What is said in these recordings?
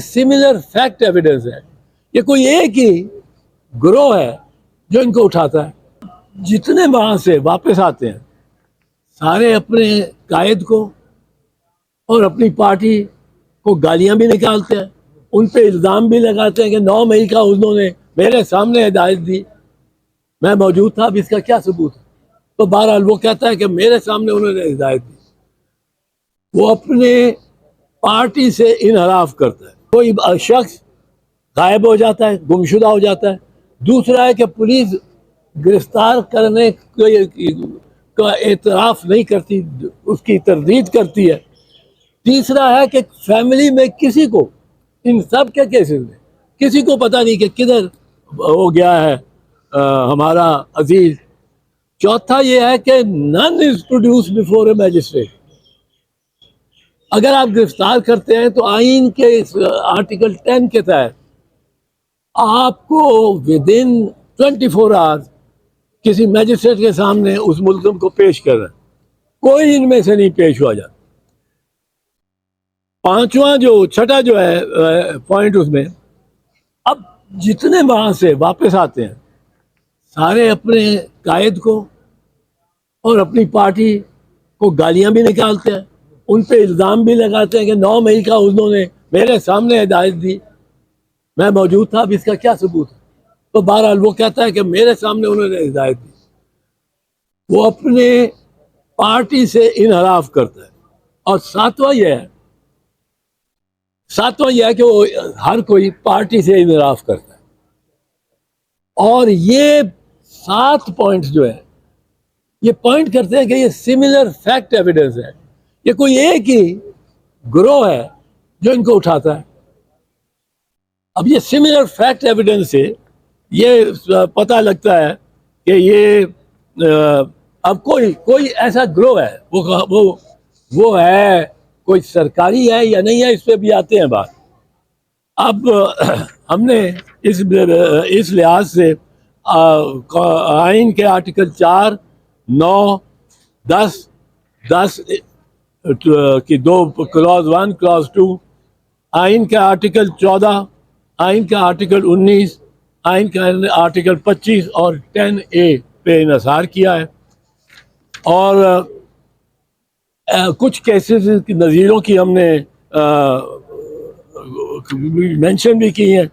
Similar fact evidence ہے. یہ کوئی ایک ہی گروہ ہے جو ان کو اٹھاتا ہے. جتنے وہاں سے واپس آتے ہیں سارے اپنے قائد کو اور اپنی پارٹی کو گالیاں بھی نکالتے ہیں, ان پہ الزام بھی لگاتے ہیں کہ 9 مئی کا انہوں نے میرے سامنے ہدایت دی, میں موجود تھا, اب اس کا کیا ثبوت ہے؟ تو بہرحال وہ کہتا ہے کہ میرے سامنے انہوں نے ہدایت دی. وہ اپنے پارٹی سے انحراف کرتا ہے. کوئی شخص غائب ہو جاتا ہے, گمشدہ ہو جاتا ہے. دوسرا ہے کہ پولیس گرفتار کرنے کا اعتراف نہیں کرتی, اس کی تردید کرتی ہے. تیسرا ہے کہ فیملی میں کسی کو, ان سب کے کیسز میں کسی کو پتہ نہیں کہ کدھر ہو گیا ہے ہمارا عزیز. چوتھا یہ ہے کہ none is produced before a magistrate. اگر آپ گرفتار کرتے ہیں تو آئین کے آرٹیکل 10 کے تحت آپ کو ودن 24 hours کسی میجسٹریٹ کے سامنے اس ملزم کو پیش کرنا ہے. کوئی ان میں سے نہیں پیش ہوا جاتا. چھٹا جو ہے پوائنٹ اس میں, اب جتنے وہاں سے واپس آتے ہیں سارے اپنے قائد کو اور اپنی پارٹی کو گالیاں بھی نکالتے ہیں, ان پہ الزام بھی لگاتے ہیں کہ 9 مئی کا انہوں نے میرے سامنے ہدایت دی, میں موجود تھا, اب اس کا کیا ثبوت ہے؟ تو بہرحال وہ کہتا ہے کہ میرے سامنے انہوں نے ہدایت دی. وہ اپنے پارٹی سے انحراف کرتا ہے. اور ساتواں یہ ہے کہ وہ ہر کوئی پارٹی سے انحراف کرتا ہے. اور یہ 7 پوائنٹس جو ہے یہ پوائنٹ کرتے ہیں کہ یہ سملر فیکٹ ایویڈنس ہے. یہ کوئی ایک ہی گروہ ہے جو ان کو اٹھاتا ہے. اب یہ سملر فیکٹ ایویڈنس سے یہ پتہ لگتا ہے کہ یہ اب کوئی ایسا گروہ ہے, وہ ہے, کوئی سرکاری ہے یا نہیں ہے, اس پہ بھی آتے ہیں بات. اب ہم نے اس لحاظ سے آئین کے آرٹیکل 4, 9, 10 کی 2 کلاز 1, کلاز 2, آئین کا آرٹیکل 14, آئین کا آرٹیکل 19, آئین کا آرٹیکل 25 اور 10A پہ انحصار کیا ہے. اور کچھ کیسز کی نظیروں کی ہم نے مینشن بھی کی ہیں.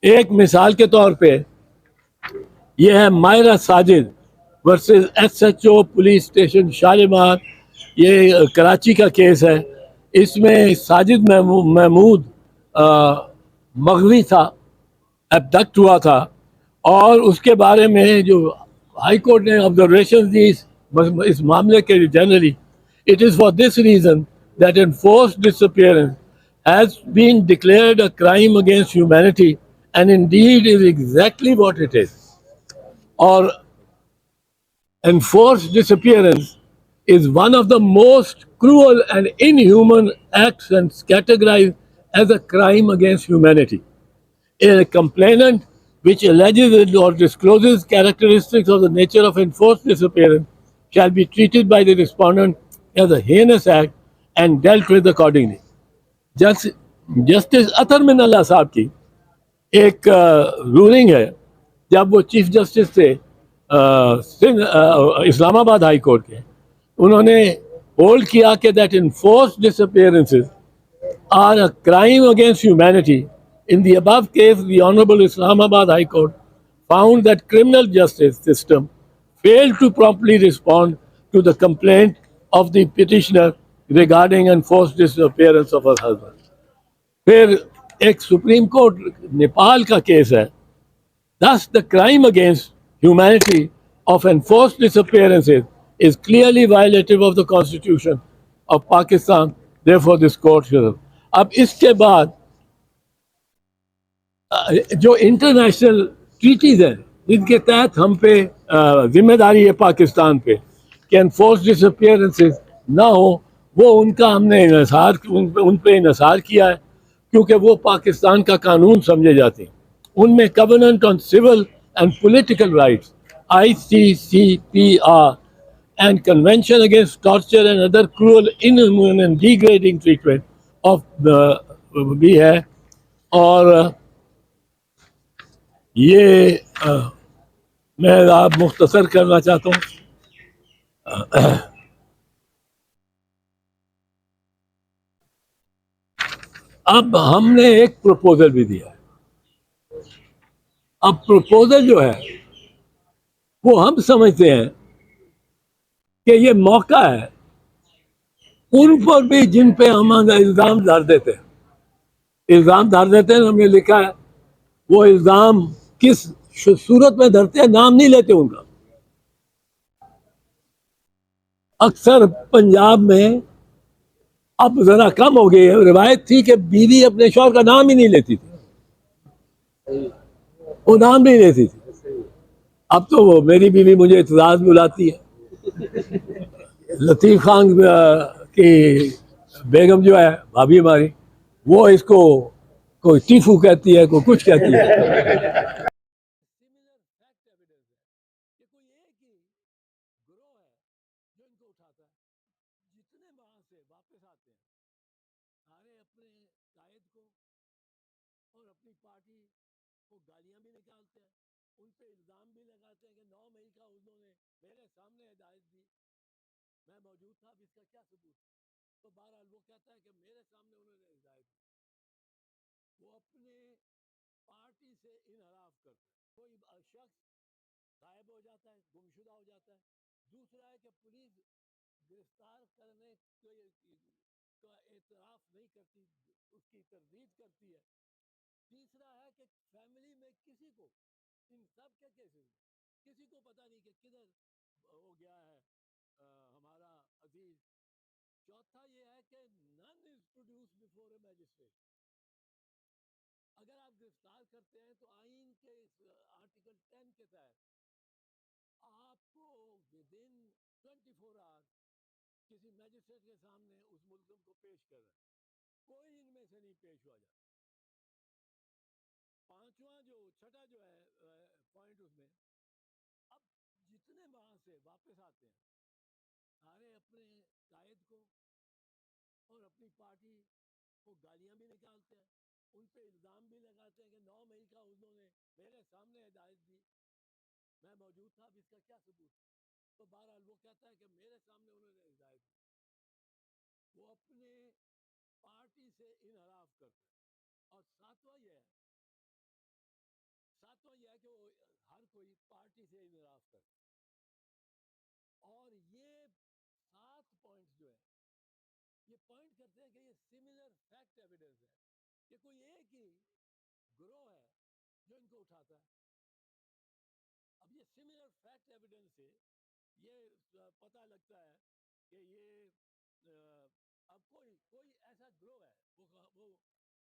ایک مثال کے طور پہ یہ ہے Maira Sajid versus SHO police station Shalimar. یہ کراچی کا کیس ہے. اس میں ساجد محمود مغوی تھا, ایبڈکٹ ہوا تھا, اور اس کے بارے میں جو ہائی کورٹ نے آبزرویشن دی اس معاملے کے generally, it is for this reason that enforced disappearance has been declared a crime against humanity and indeed is exactly what it is. Or enforced disappearance is one of the most cruel and inhuman acts and categorized as a crime against humanity. A complainant which alleges or discloses characteristics of the nature of enforced disappearance shall be treated by the respondent as a heinous act and dealt with accordingly. Justice Athar Minallah صاحب کی ایک rolling ہے, جب وہ chief justice تھے اسلام آباد high court کے, انہوں نے ہولڈ کیا کہ that enforced disappearances are a crime against humanity. In the above case, the Honorable Islamabad High Court found that criminal justice system failed to promptly respond to the complaint of the petitioner regarding enforced disappearance of her husband. پھر ایک supreme court Nepal کا case ہے. Thus, the crime against humanity of enforced disappearances is clearly violative of the Constitution of Pakistan. Therefore, this court should. اب اس کے بعد جو international treaties ہیں جن کے تحت ہم پہ ذمہ داری ہے پاکستان پہ کہ انفورس ڈسپیئرنسز نہ ہو, وہ ان کا ہم نے ان پہ انحصار کیا ہے کیونکہ وہ پاکستان کا قانون سمجھے جاتے ہیں. ان میں covenant on civil and political rights ICCPR and Convention against Torture and Other Cruel, Inhuman and Degrading Treatment of the بھی ہے. اور یہ میں آپ مختصر کرنا چاہتا ہوں. اب ہم نے ایک پروپوزل بھی دیا ہے. اب پروپوزل جو ہے وہ ہم سمجھتے ہیں کہ یہ موقع ہے ان پر بھی جن پہ ہم الزام ڈال دیتے ہیں. الزام ڈال دیتے ہیں، ہم نے لکھا ہے وہ الزام کس صورت میں دھرتے ہیں، نام نہیں لیتے ان کا. اکثر پنجاب میں اب ذرا کم ہو گئی ہے، روایت تھی کہ بیوی اپنے شوہر کا نام ہی نہیں لیتی تھی، وہ نام نہیں لیتی تھی. اب تو وہ میری بیوی مجھے اعتزاز بلاتی ہے. لطیف خان کی بیگم جو ہے بھابھی ہماری، وہ اس کو کوئی ٹیفو کہتی ہے، کوئی کچھ کہتی ہے. جتنے وہاں سے واپس آتے ہیں سارے اپنے قائد کو اور اپنی پارٹی کو گالیاں بھی نکالتے ہیں، ان پہ الزام بھی لگاتے ہیں کہ 9 مئی کا انہوں نے میرے سامنے ہدایت دی، میں موجود تھا، اب اس کا کیا ثبوت. تو بہرحال وہ کہتا ہے کہ میرے سامنے انہوں نے ہدایت دی. وہ اپنے پارٹی سے انحراف کرتا ہے. کوئی شخص غائب ہو جاتا ہے، گمشدہ ہو جاتا ہے. دوسرا ہے کہ پولیس گرفتار کرنے کا اعتراف نہیں کرتی، اس کی تردید کرتی ہے. تیسرا ہے کہ فیملی میں کسی کو، ان سب کے کیسز میں کسی کو پتہ نہیں کہ کدھر ہو گیا ہے ہمارا عزیز. چوتھا یہ ہے کہ none is produced before a magistrate. اگر آپ گرفتار کرتے ہیں تو آئین کے آرٹیکل 10 کے تحت آپ کو ودن 24 hours کسی میجسٹریٹ کے سامنے اس ملزم کو پیش کر رہا ہے. کوئی ان میں سے نہیں پیش ہوا جاتا. چھٹا جو ہے پوائنٹ اس میں، اب جتنے وہاں سے واپس آتے ہیں سارے اپنے قائد کو اور اپنی پارٹی کو گالیاں بھی نکالتے ہیں، ان پہ الزام بھی لگاتے ہیں کہ 9 مئی کا انہوں نے میرے سامنے ہدایت دی، میں موجود تھا، اب اس کا کیا ثبوت. تو بہرحال وہ کہتا ہے کہ میرے سامنے انہوں نے ہدایت دی. وہ اپنے پارٹی سے انحراف کرتا ہے. اور ساتواں یہ ہے کہ وہ ہر کوئی پارٹی سے انحراف کرتا ہے. اور یہ 7 پوائنٹس جو ہیں یہ پوائنٹ کرتے ہیں کہ یہ سملر فیکٹ ایویڈنس ہے. یہ کوئی ایک ہی گروہ ہے جو ان کو اٹھاتا ہے. اب یہ سملر فیکٹ ایویڈنس سے یہ پتہ لگتا ہے کہ یہ اب کوئی ایسا گروہ ہے وہ